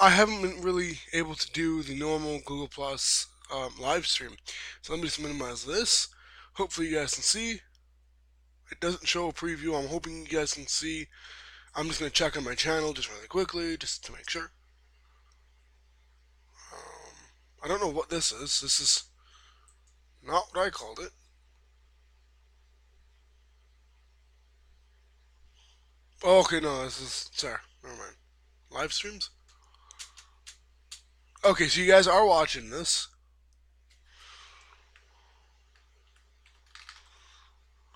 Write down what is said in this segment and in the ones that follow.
I haven't been really able to do the normal Google Plus live stream. So let me just minimize this. Hopefully you guys can see. It doesn't show a preview. I'm hoping you guys can see. I'm just going to check on my channel just really quickly, just to make sure. I don't know what this is. This is not what I called it. Oh, okay, no, this is... Sorry, never mind. Live streams? Okay, so you guys are watching this.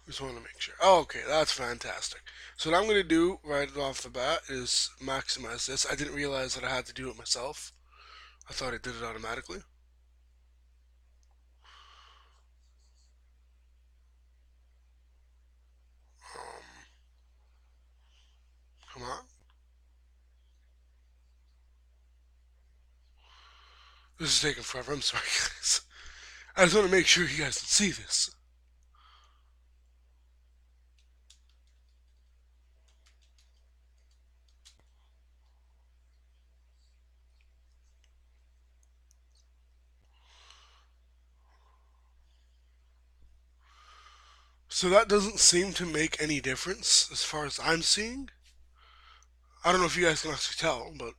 Just want to make sure. Oh, okay, that's fantastic. So what I'm going to do right off the bat is maximize this. I didn't realize that I had to do it myself. I thought it did it automatically. Um, Come on. This is taking forever. I'm sorry, guys. I just want to make sure you guys can see this. So that doesn't seem to make any difference as far as I'm seeing. I don't know if you guys can actually tell, but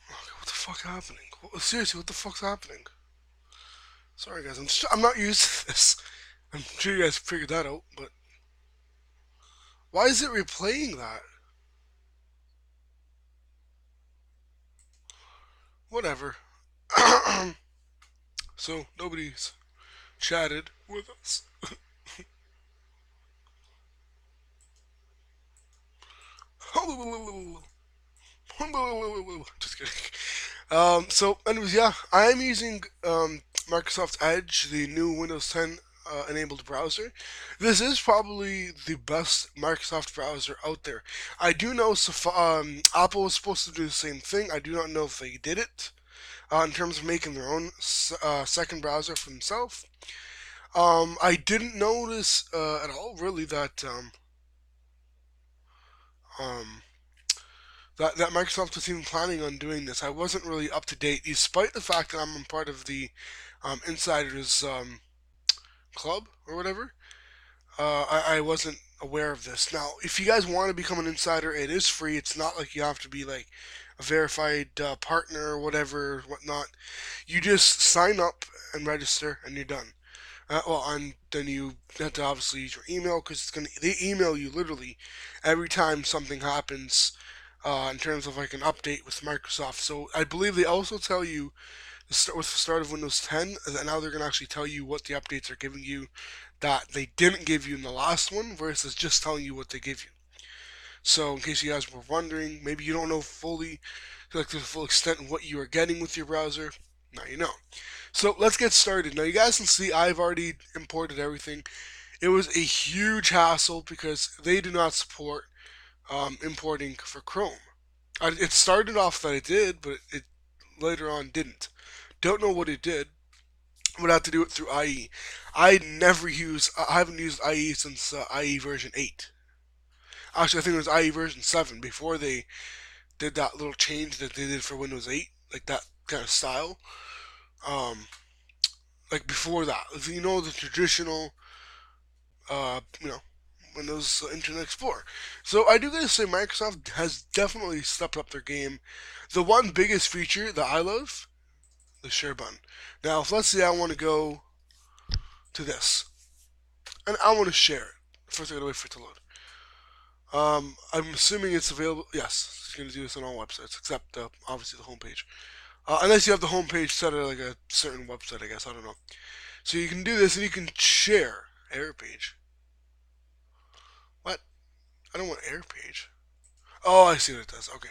okay, what the fuck happening? Seriously, what the fuck's happening? Sorry, guys. I'm not used to this. I'm sure you guys figured that out, but why is it replaying that? Whatever. So nobody's chatted with us. Just kidding. So, anyways, yeah, I am using Microsoft Edge, the new Windows 10 enabled browser. This is probably the best Microsoft browser out there. I do know Apple was supposed to do the same thing. I do not know if they did it in terms of making their own second browser for themselves. I didn't notice at all, really, um, that Microsoft was even planning on doing this. I wasn't really up to date, despite the fact that I'm a part of the insiders club or whatever. I wasn't aware of this. Now, if you guys want to become an insider, it is free. It's not like you have to be like a verified partner or whatever, whatnot. You just sign up and register, and you're done. And then you have to obviously use your email because they email you literally every time something happens in terms of like an update with Microsoft. So I believe they also tell you with the start of Windows 10, and now they're going to actually tell you what the updates are giving you that they didn't give you in the last one, versus just telling you what they give you. So in case you guys were wondering, maybe you don't know fully, like to the full extent of what you are getting with your browser. Now you know. So let's get started. Now you guys can see I've already imported everything. It was a huge hassle because they do not support importing for Chrome. It started off that it did, but it later on didn't. Don't know what it did. Would have to do it through IE. I haven't used IE since IE version 8. Actually, I think it was IE version 7 before they did that little change that they did for Windows 8, like that kind of style. Um, like before that, you know, the traditional, you know, Windows Internet Explorer. So I do gotta say, Microsoft has definitely stepped up their game. The one biggest feature that I love, the share button. Now, if let's say I want to go to this, and I want to share it. First, I gotta wait for it to load. I'm assuming it's available. Yes, it's gonna do this on all websites except obviously the homepage. Unless you have the homepage set at like a certain website, I guess. I don't know. So you can do this, and you can share error page. What? I don't want error page. Oh, I see what it does. Okay.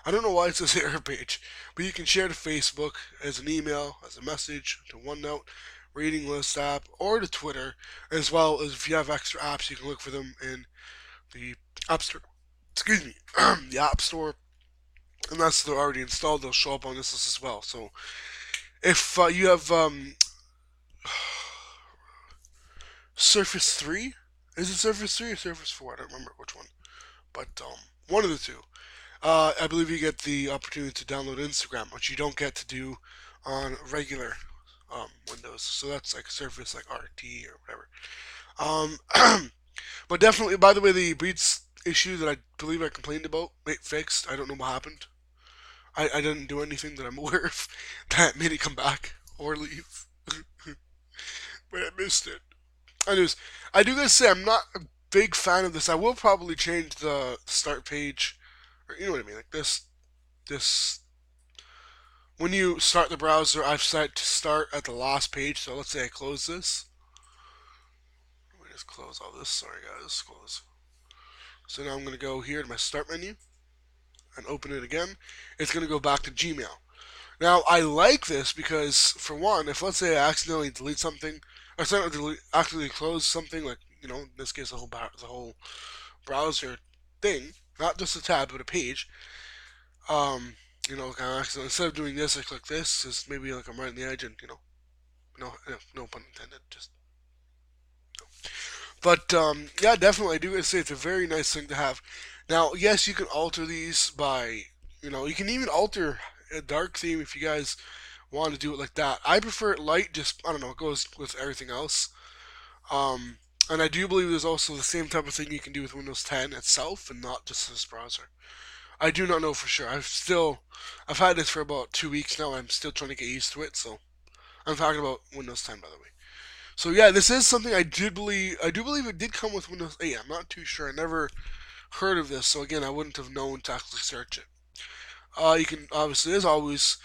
I don't know why it says error page, but you can share to Facebook as an email, as a message, to OneNote, reading list app, or to Twitter, as well as if you have extra apps, you can look for them in the App Store. Excuse me, the App Store. Unless they're already installed, they'll show up on this list as well. So if you have Surface 3, Is it Surface 3 or Surface 4? I don't remember which one, but one of the two. I believe you get the opportunity to download Instagram, which you don't get to do on regular Windows. So that's like Surface, like RT or whatever. But definitely, by the way, the Beats issue that I believe I complained about, fixed. I don't know what happened. I didn't do anything that I'm aware of that made it come back or leave, but I missed it. Anyways, I do gotta say I'm not a big fan of this. I will probably change the start page, or you know what I mean, like this. When you start the browser, I've set to start at the last page. So let's say I close this. Let me just close all this. Sorry guys, close. So now I'm gonna go here to my start menu and open it again. It's gonna go back to Gmail. Now I like this because, for one, if let's say I accidentally delete something, or accidentally close something, like in this case the whole browser thing, not just a tab but a page. Kind of accidentally, instead of doing this, I click this. Just maybe like I'm right on the edge, and no pun intended. Just but yeah, definitely, I do gotta say it's a very nice thing to have. Now, yes, you can alter these by, you can even alter a dark theme if you guys want to do it like that. I prefer it light, just, I don't know, it goes with everything else. And I do believe there's also the same type of thing you can do with Windows 10 itself and not just this browser. I do not know for sure. I've had this for about 2 weeks now. I'm still trying to get used to it. So I'm talking about Windows 10, by the way. So yeah, this is something I did believe. I do believe it did come with Windows 8. I'm not too sure. I never heard of this, so again, I wouldn't have known to actually search it. You can obviously, as always,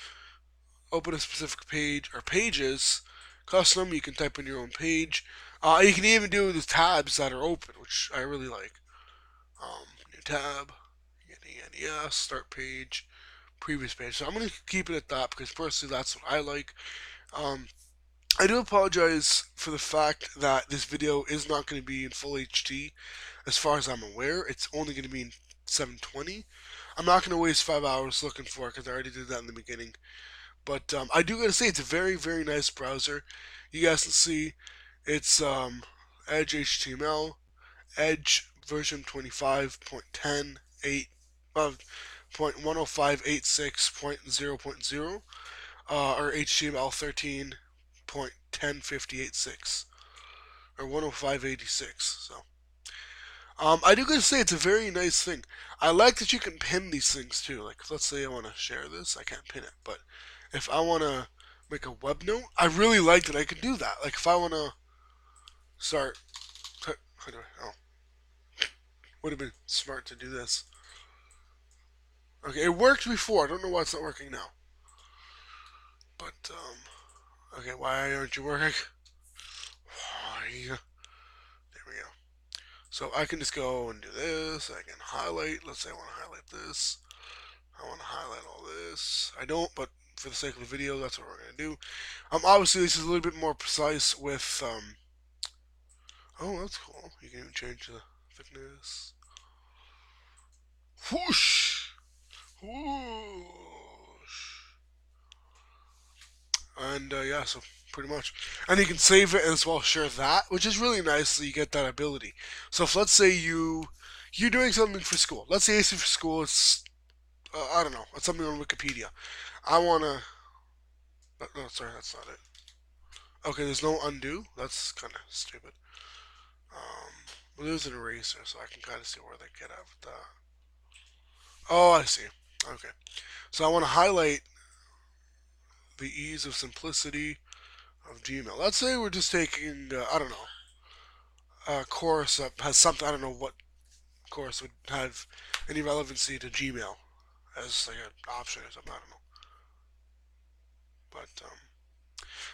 open a specific page or pages, custom. You can type in your own page. You can even do the tabs that are open, which I really like. New tab, NES, start page, previous page. So I'm going to keep it at that because personally that's what I like. I do apologize for the fact that this video is not going to be in full HD. As far as I'm aware, it's only going to be in 720. I'm not going to waste 5 hours looking for it because I already did that in the beginning. But I do gotta say it's a very, very nice browser. You guys can see it's Edge HTML, Edge version 25.10.8, uh, 0.10586.0.0, or HTML 13.105086, or 10586. So I do gotta say it's a very nice thing. I like that you can pin these things too. Like, let's say I want to share this, I can't pin it, but if I want to make a web note, I really like that I can do that. Like, if I want to start, how do I? Oh, would have been smart to do this. Okay, it worked before. I don't know why it's not working now. But okay, why aren't you working? Why? There we go. So I can just go and do this. I can highlight. Let's say I want to highlight this. I want to highlight all this. I don't, but for the sake of the video, that's what we're going to do. Obviously, this is a little bit more precise with, oh, that's cool. You can even change the thickness. Whoosh! Whoosh! And, yeah, so pretty much. And you can save it as well, share that, which is really nice that you get that ability. So if, let's say you're doing something for school. Let's say it's for school, it's, I don't know, it's something on Wikipedia. I want to, no, sorry, that's not it. Okay, there's no undo. That's kind of stupid. Well, there's an eraser, so I can kind of see where they get at with that. Oh, I see. Okay. So I want to highlight the ease of simplicity of Gmail. Let's say we're just taking, I don't know, a course that has something, I don't know what course would have any relevancy to Gmail as like an option or something, I don't know. But,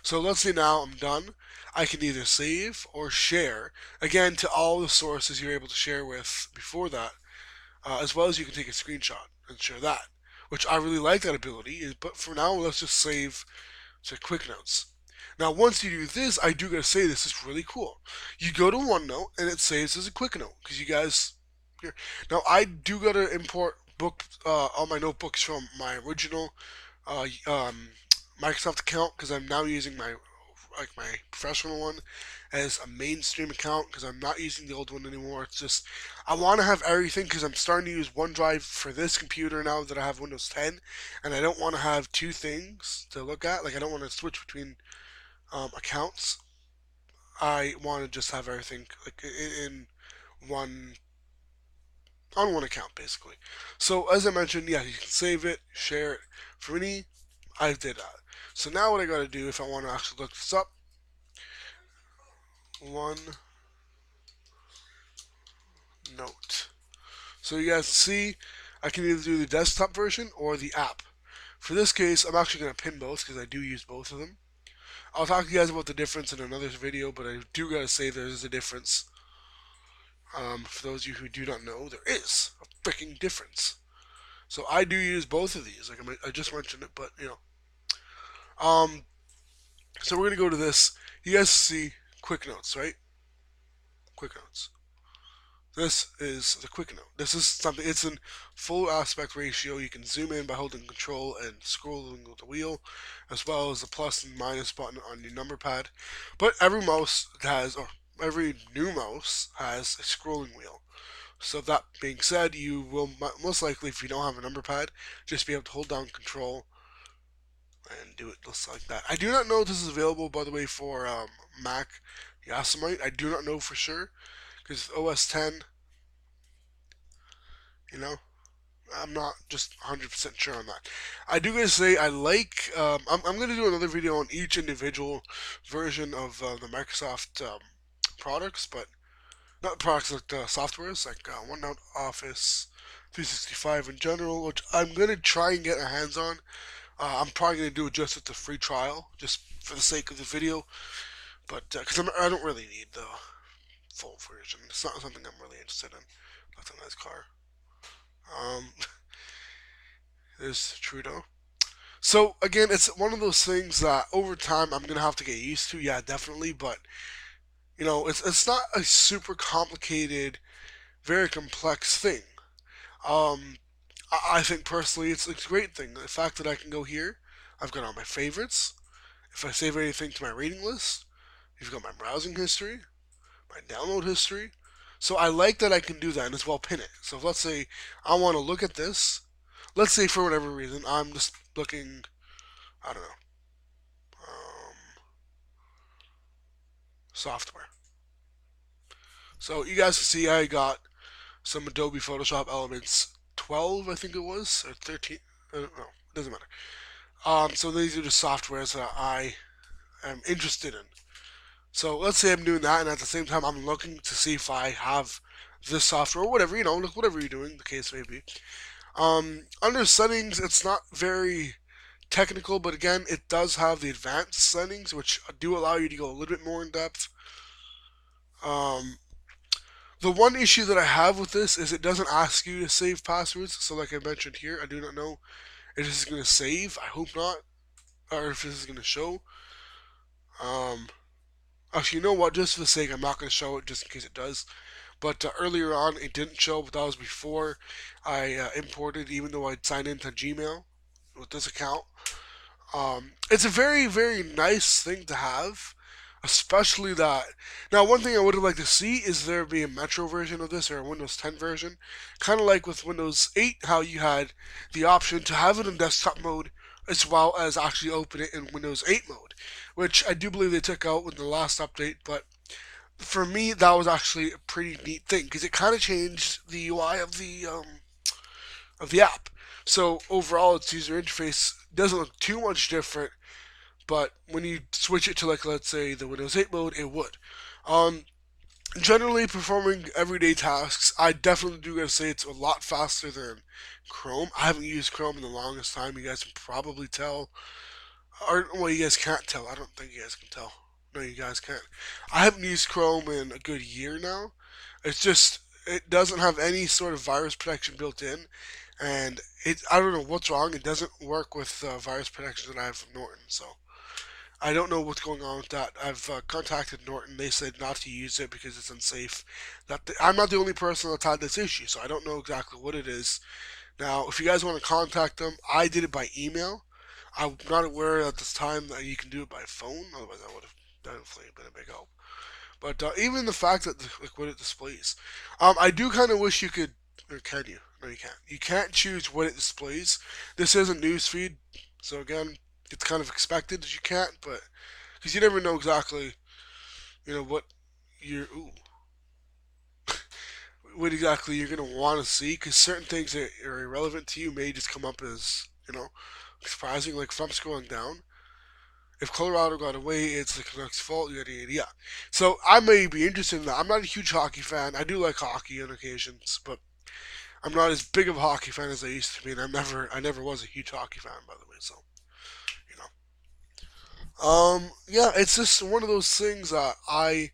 so let's say now I'm done. I can either save or share, again, to all the sources you're able to share with before that, as well as you can take a screenshot and share that, which I really like that ability. But for now, let's just save to Quick Notes. Now, once you do this, I do gotta say this is really cool. You go to OneNote and it saves as a Quick Note because you guys here. Now, I do gotta import all my notebooks from my original uh, um, Microsoft account because I'm now using my like my professional one as a mainstream account because I'm not using the old one anymore. It's just I want to have everything because I'm starting to use OneDrive for this computer now that I have Windows 10, and I don't want to have two things to look at. Like I don't want to switch between accounts. I want to just have everything like in one on one account basically. So as I mentioned, yeah, you can save it, share it. For me, I did that. So now what I got to do if I want to actually look this up, one note. So you guys see, I can either do the desktop version or the app. For this case, I'm actually going to pin both because I do use both of them. I'll talk to you guys about the difference in another video, but I do gotta say there is a difference. For those of you who do not know, there is a freaking difference. So I do use both of these. Like I just mentioned it, but you know. So we're gonna go to this. You guys see Quick Notes, right? Quick Notes. This is the Quick Note. This is something. It's in full aspect ratio. You can zoom in by holding Control and scrolling with the wheel, as well as the plus and minus button on your number pad. But every mouse has, or every new mouse has a scrolling wheel. So that being said, you will most likely, if you don't have a number pad, just be able to hold down Control and do it just like that. I do not know if this is available, by the way, for Mac Yosemite. I do not know for sure because OS 10, you know, I'm not just 100% sure on that. I do gotta say I like. I'm gonna do another video on each individual version of the Microsoft products, but not products like softwares like OneNote, Office, 365 in general, which I'm gonna try and get my hands on. I'm probably gonna do it just with the free trial, just for the sake of the video, but because I don't really need the full version. It's not something I'm really interested in. That's a nice car. Um, there's Trudeau. So again, it's one of those things that over time I'm gonna have to get used to. Yeah, definitely, but you know, it's not a super complicated, very complex thing. Um, I think personally, it's a great thing. The fact that I can go here, I've got all my favorites. If I save anything to my reading list, you've got my browsing history, my download history. So I like that I can do that and as well pin it. So if let's say I want to look at this, let's say for whatever reason I'm just looking, I don't know, um, software. So you guys can see I got some Adobe Photoshop Elements 12, I think it was, or 13. I don't know. It doesn't matter. So these are the softwares that I am interested in. So let's say I'm doing that, and at the same time I'm looking to see if I have this software or whatever, you know, look whatever you're doing, the case may be. Under settings, it's not very technical, but again, it does have the advanced settings, which do allow you to go a little bit more in depth. Um, the one issue that I have with this is it doesn't ask you to save passwords. So like I mentioned here, I do not know if this is going to save. I hope not, or if this is going to show. Um, Actually, you know what? Just for the sake, I'm not going to show it just in case it does. But earlier on, it didn't show, but that was before I imported, even though I'd signed into Gmail with this account. It's a very, very nice thing to have, especially that. Now, one thing I would have liked to see is there be a Metro version of this or a Windows 10 version, kind of like with Windows 8, how you had the option to have it in desktop mode as well as actually open it in Windows 8 mode, which I do believe they took out with the last update. But for me, that was actually a pretty neat thing because it kind of changed the UI of the app. So overall, its user interface doesn't look too much different, but when you switch it to like let's say the Windows 8 mode, it would. Um, Generally, performing everyday tasks, I definitely do gotta say it's a lot faster than Chrome. I haven't used Chrome in the longest time. You guys can probably tell, or well, you guys can't tell. I don't think you guys can tell. No, you guys can't. I haven't used Chrome in a good year now. It's just it doesn't have any sort of virus protection built in, and it I don't know what's wrong. It doesn't work with virus protection that I have from Norton. So I don't know what's going on with that. I've contacted Norton. They said not to use it because it's unsafe. I'm not the only person that's had this issue, so I don't know exactly what it is. Now, if you guys want to contact them, I did it by email. I'm not aware at this time that you can do it by phone. Otherwise, I would have. definitely been a big help. But even the fact that like what it displays, I do kind of wish you could, or can you? No, you can't. You can't choose what it displays. This isn't newsfeed, so again, it's kind of expected that you can't, but because you never know exactly, what you're, what exactly you're gonna want to see, because certain things that are irrelevant to you may just come up as surprising. Like if I'm scrolling down, if Colorado got away, it's the Canucks' fault, yada yada yada. So I may be interested in that. I'm not a huge hockey fan. I do like hockey on occasions, but I'm not as big of a hockey fan as I used to be, and I never was a huge hockey fan, by the way. So you yeah, it's just one of those things that I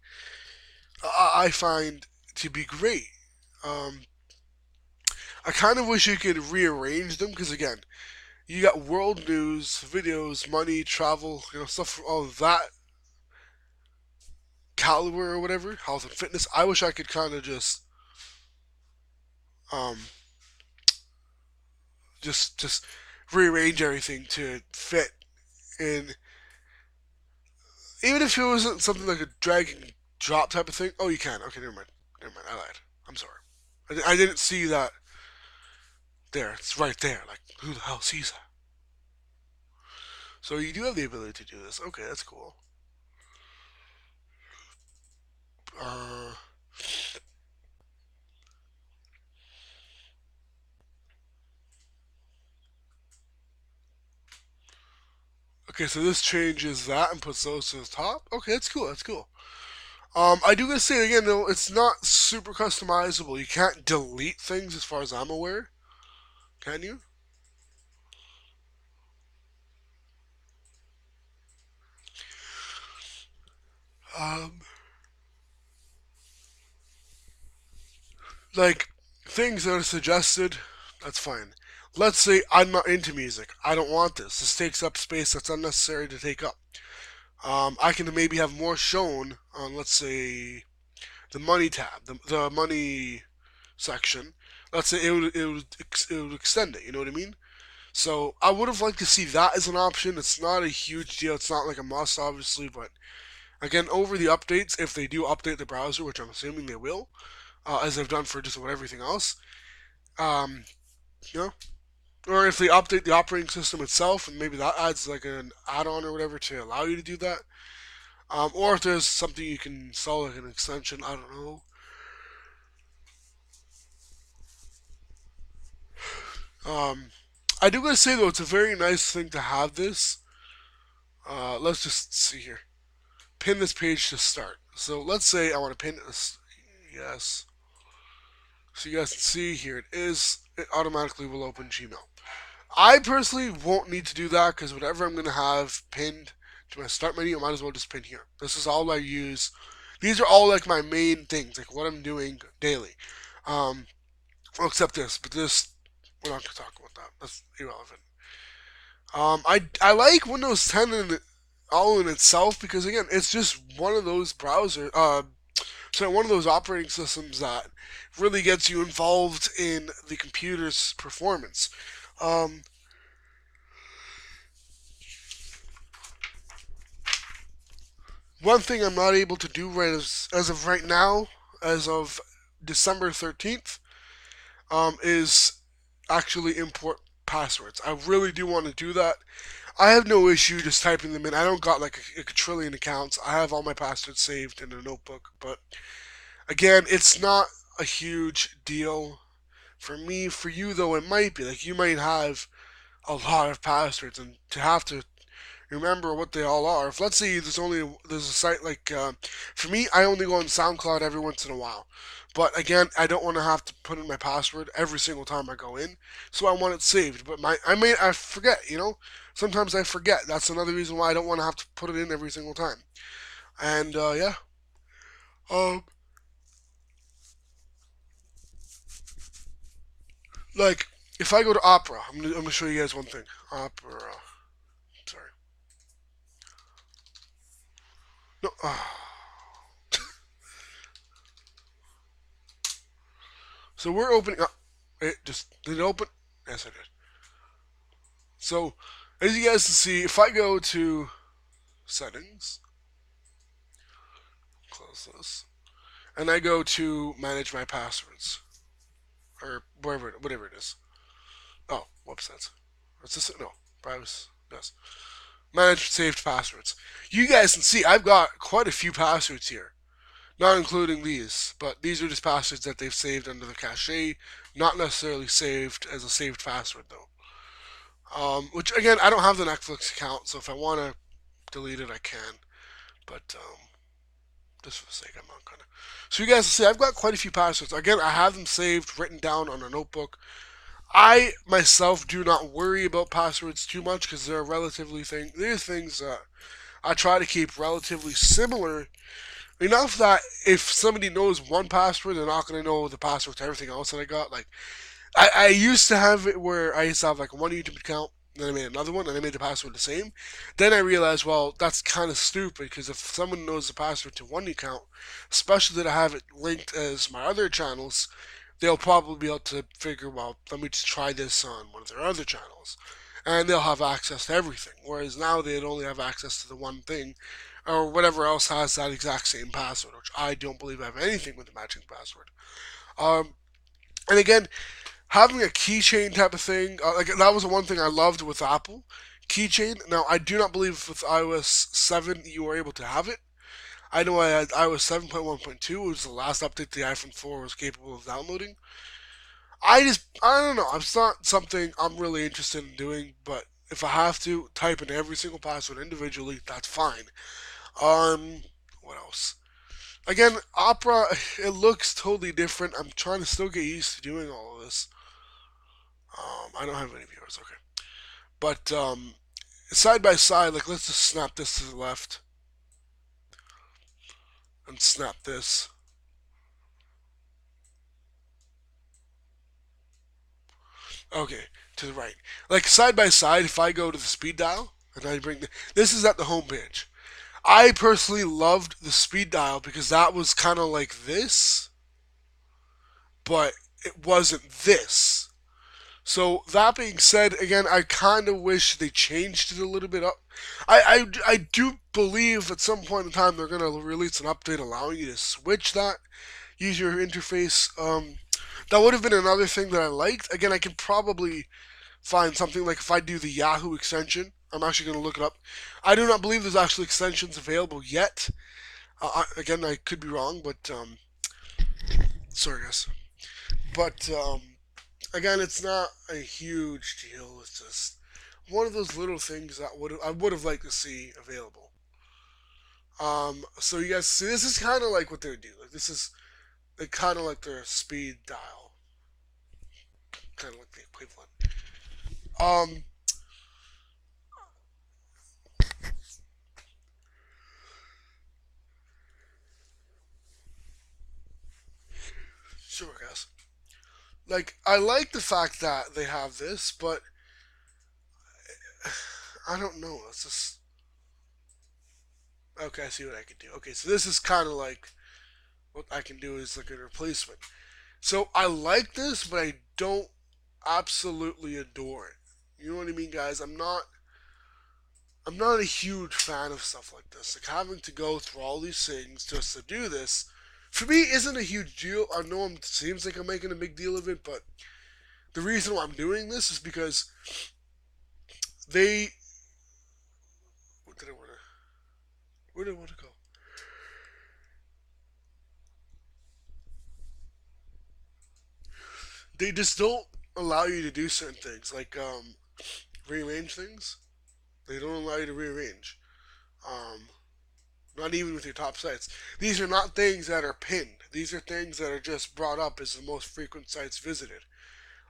find to be great. Um, I kind of wish you could rearrange them because again, you got world news, videos, money, travel, stuff, all of that caliber or whatever, health and fitness. I wish I could kind of um, just rearrange everything to fit in. Even if it wasn't something like a drag and drop type of thing. Oh, you can. Okay, never mind. Never mind. I lied. I'm sorry. I didn't see that there. It's right there. Like, who the hell sees that? So you do have the ability to do this. Okay, that's cool. Uh, okay, so this changes that and puts those to the top. Okay, that's cool. That's cool. I do gotta say again though, it's not super customizable. You can't delete things as far as I'm aware. Can you? Um, like things that are suggested, that's fine. Let's say I'm not into music. I don't want this. This takes up space that's unnecessary to take up. I can maybe have more shown on, let's say, the money tab, the money section. Let's say it would extend it. You know what I mean? So I would have liked to see that as an option. It's not a huge deal. It's not like a must, obviously, but again, over the updates, if they do update the browser, which I'm assuming they will, as they've done for just about everything else, um, you know, or if they update the operating system itself, and maybe that adds like an add-on or whatever to allow you to do that, or if there's something you can install like an extension, I don't know. Um, I do gotta say though, it's a very nice thing to have this. Let's just see here. Pin this page to start. So let's say I want to pin this. Yes. So you guys can see here it is. It automatically will open Gmail. I personally won't need to do that because whatever I'm going to have pinned to my start menu, I might as well just pin here. This is all I use. These are all like my main things, like what I'm doing daily. Um, well, except this, but this, we're not going to talk about that. That's irrelevant. I like Windows 10 all in itself because again, it's just one of those one of those operating systems that really gets you involved in the computer's performance. Um, One thing I'm not able to do right as of right now, as of December 13th, is actually import passwords. I really do want to do that. I have no issue just typing them in. I don't got like a trillion accounts. I have all my passwords saved in a notebook. But again, it's not a huge deal for me. For you, though, it might be. Like, you might have a lot of passwords, and to have to remember what they all are. If let's say there's a site like for me, I only go on SoundCloud every once in a while. But again, I don't want to have to put in my password every single time I go in, so I want it saved. But I forget, Sometimes I forget. That's another reason why I don't want to have to put it in every single time. And yeah, um, like if I go to Opera, I'm gonna show you guys one thing. Opera, sorry, no. So we're opening up. It just did it open? Yes, I did. So as you guys can see, if I go to settings, Close this. And I go to manage my passwords. Or whatever it is. Oh, whoops, that's. What's this? No. Privacy. Yes. Manage saved passwords. You guys can see I've got quite a few passwords here. Not including these, but these are just passwords that they've saved under the cache, not necessarily saved as a saved password though. Which again, I don't have the Netflix account, so if I want to delete it, I can. But just for the sake, I'm not gonna. So you guys see, I've got quite a few passwords. Again, I have them saved, written down on a notebook. I myself do not worry about passwords too much because they're relatively they're things that I try to keep relatively similar enough that if somebody knows one password, they're not going to know the password to everything else that I got. Like I used to have it where I used to have like one YouTube account, then I made another one, and I made the password the same. Then I realized, well, that's kind of stupid because if someone knows the password to one account, especially that I have it linked as my other channels, they'll probably be able to figure, well, let me just try this on one of their other channels. And they'll have access to everything. Whereas now they'd only have access to the one thing, or whatever else has that exact same password, which I don't believe I have anything with the matching password. Um, and again, having a keychain type of thing, like that was the one thing I loved with Apple keychain. Now I do not believe with iOS 7 you were able to have it. I know I had iOS 7.1.2, which was the last update the iPhone 4 was capable of downloading. I don't know. It's not something I'm really interested in doing, but if I have to type in every single password individually, that's fine. What else? Again, Opera, it looks totally different. I'm trying to still get used to doing all of this. I don't have any viewers, okay. But side by side, like let's just snap this to the left and snap this. Okay, to the right. Like side by side, if I go to the speed dial and I bring this is at the home page. I personally loved the speed dial because that was kind of like this, but it wasn't this. So that being said, again, I kind of wish they changed it a little bit up. I do believe at some point in time they're gonna release an update allowing you to switch that user interface. That would have been another thing that I liked. Again, I could probably find something like if I do the Yahoo extension. I'm actually going to look it up. I do not believe there's actually extensions available yet. Again, I could be wrong, but sorry guys. But again, it's not a huge deal. It's just one of those little things that I would have liked to see available. So you guys see, this is kind of like what they do. Like this is kind of like their speed dial, kind of like the equivalent. Um, sure, guys. Like I like the fact that they have this, but I don't know. It's just okay. I see what I can do. Okay, so this is kind of like what I can do is like a replacement. So I like this, but I don't absolutely adore it. You know what I mean, guys? I'm not a huge fan of stuff like this. Like having to go through all these things just to do this, for me, isn't a huge deal. I know it seems like I'm making a big deal of it, but the reason why I'm doing this is because they. What did I want to? Where did I want to go? They just don't allow you to do certain things, like rearrange things. They don't allow you to rearrange. Um, Not even with your top sites. These are not things that are pinned. These are things that are just brought up as the most frequent sites visited.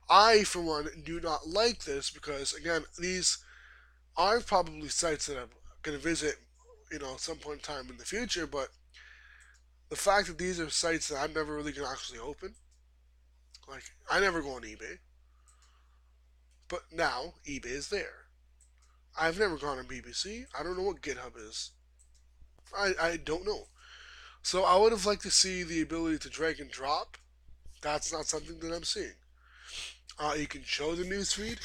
I, for one, do not like this because, again, these are probably sites that I'm going to visit, at some point in time in the future. But the fact that these are sites that I'm never really going to actually open, like I never go on eBay, but now eBay is there. I've never gone on BBC. I don't know what GitHub is. I don't know. So I would have liked to see the ability to drag and drop. That's not something that I'm seeing. You can show the newsfeed.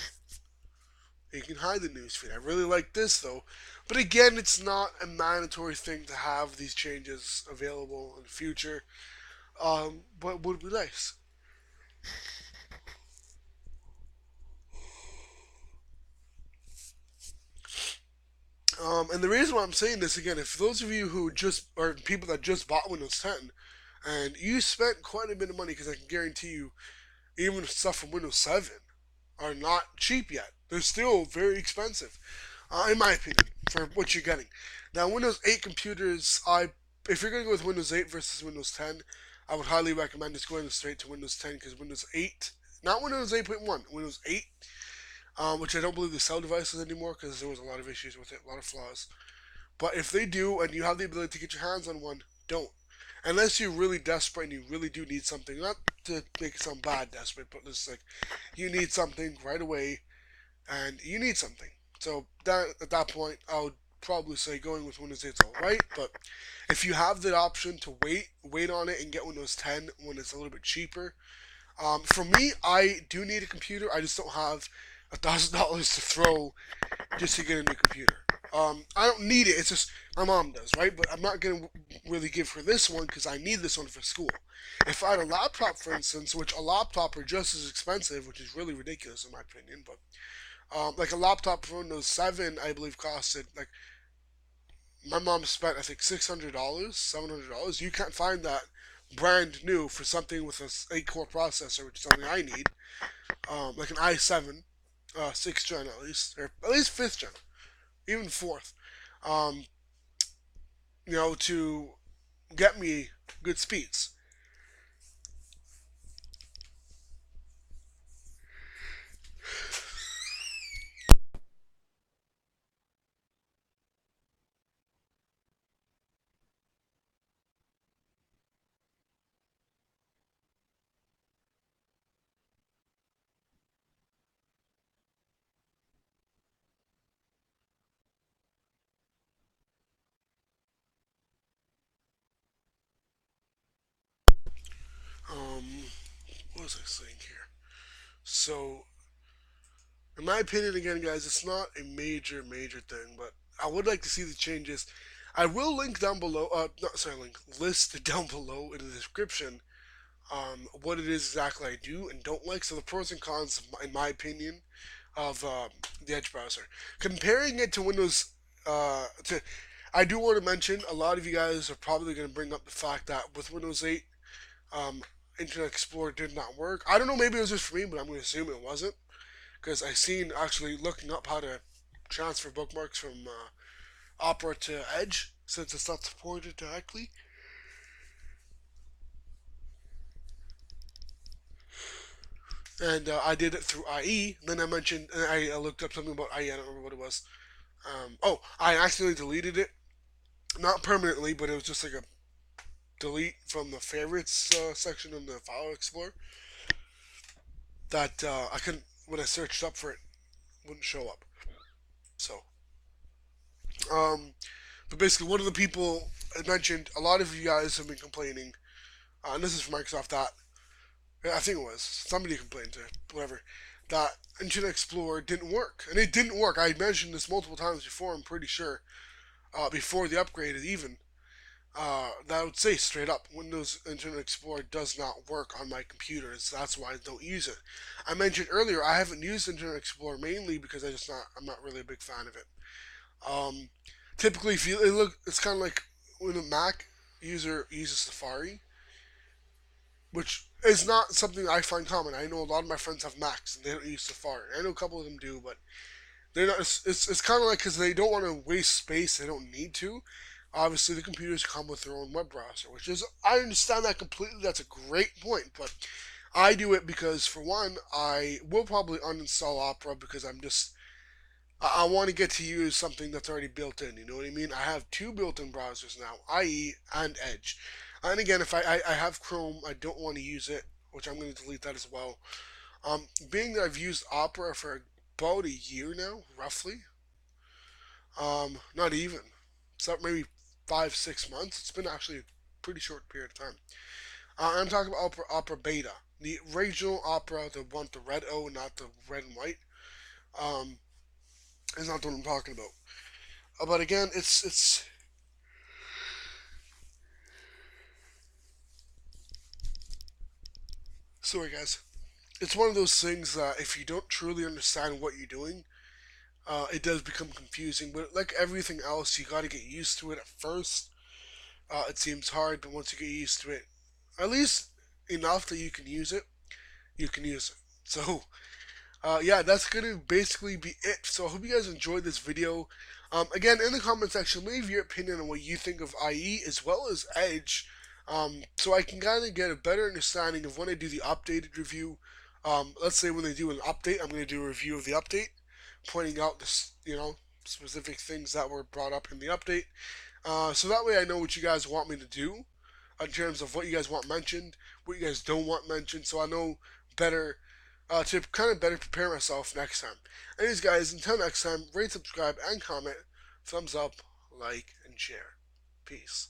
You can hide the newsfeed. I really like this though, but again, it's not a mandatory thing to have these changes available in the future. But would be nice. And the reason why I'm saying this again, if those of you who just are people that just bought Windows 10 and you spent quite a bit of money, because I can guarantee you, even stuff from Windows 7 are not cheap yet. They're still very expensive, in my opinion, for what you're getting. Now, Windows 8 computers, if you're going to go with Windows 8 versus Windows 10, I would highly recommend just going straight to Windows 10 because Windows 8, not Windows 8.1, Windows 8, which I don't believe they sell devices anymore because there was a lot of issues with it, a lot of flaws. But if they do, and you have the ability to get your hands on one, don't. Unless you're really desperate and you really do need something, not to make it sound bad, desperate, but just like you need something right away, and you need something. So that at that point, I would probably say going with Windows 8 is all right. But if you have the option to wait on it and get Windows 10 when it's a little bit cheaper. For me, I do need a computer. I just don't have $1,000 to throw just to get a new computer. I don't need it. It's just my mom does, right? But I'm not gonna really give her this one because I need this one for school. If I had a laptop, for instance, which a laptop are just as expensive, which is really ridiculous in my opinion, but like a laptop for Windows 7, I believe costed like my mom spent I think $600, $700. You can't find that brand new for something with a 8 core processor, which is something I need, like an i7, 6th gen at least, or at least 5th gen, even 4th. Um, to get me good speeds. Um, what was I saying here? So, in my opinion, again, guys, it's not a major thing, but I would like to see the changes. I will link down below. Not sorry, link list down below in the description. What it is exactly I do and don't like. So the pros and cons, in my opinion, of the Edge browser. Comparing it to Windows, I do want to mention a lot of you guys are probably going to bring up the fact that with Windows 8, um, Internet Explorer did not work. I don't know, maybe it was just for me, but I'm going to assume it wasn't because I seen actually looking up how to transfer bookmarks from Opera to Edge since it's not supported directly. And I did it through IE. Then I mentioned I looked up something about IE. I don't remember what it was. I accidentally deleted it, not permanently, but it was just like a delete from the favorites section in the file explorer that I couldn't when I searched up for it wouldn't show up. So, um, but basically, one of the people I mentioned, a lot of you guys have been complaining, and this is from Microsoft that I think it was somebody complained to whatever that Internet Explorer didn't work, and it didn't work. I mentioned this multiple times before. I'm pretty sure before the upgrade even. That I would say straight up, Windows Internet Explorer does not work on my computers. That's why I don't use it. I mentioned earlier I haven't used Internet Explorer mainly because I'm not really a big fan of it. Um, Typically, if you look, it's kind of like when a Mac user uses Safari, which is not something I find common. I know a lot of my friends have Macs and they don't use Safari. I know a couple of them do, but they're not. It's kind of like because they don't want to waste space. They don't need to. Obviously, the computers come with their own web browser, which is I understand that completely. That's a great point, but I do it because for one, I will probably uninstall Opera because I want to get to use something that's already built in. You know what I mean? I have two built-in browsers now, IE and Edge. And again, if I have Chrome, I don't want to use it, which I'm going to delete that as well. Being that I've used Opera for about a year now, roughly, not even. So maybe 5 6 months. It's been actually a pretty short period of time. I'm talking about Opera Beta, the original Opera, the one with the red O, not the red and white. Um, It's not what I'm talking about. But again, it's sorry guys. It's one of those things that if you don't truly understand what you're doing, it does become confusing. But like everything else, you got to get used to it at first. It seems hard, but once you get used to it, at least enough that you can use it, you can use it. So yeah, that's gonna basically be it. So I hope you guys enjoyed this video. Again, in the comment section, leave your opinion on what you think of IE as well as Edge, so I can kind of get a better understanding of when I do the updated review. Let's say when they do an update, I'm gonna do a review of the update, pointing out this, specific things that were brought up in the update. So that way I know what you guys want me to do in terms of what you guys want mentioned, what you guys don't want mentioned, so I know better to kind of better prepare myself next time. Anyways, guys, until next time, rate, subscribe, and comment. Thumbs up, like, and share. Peace.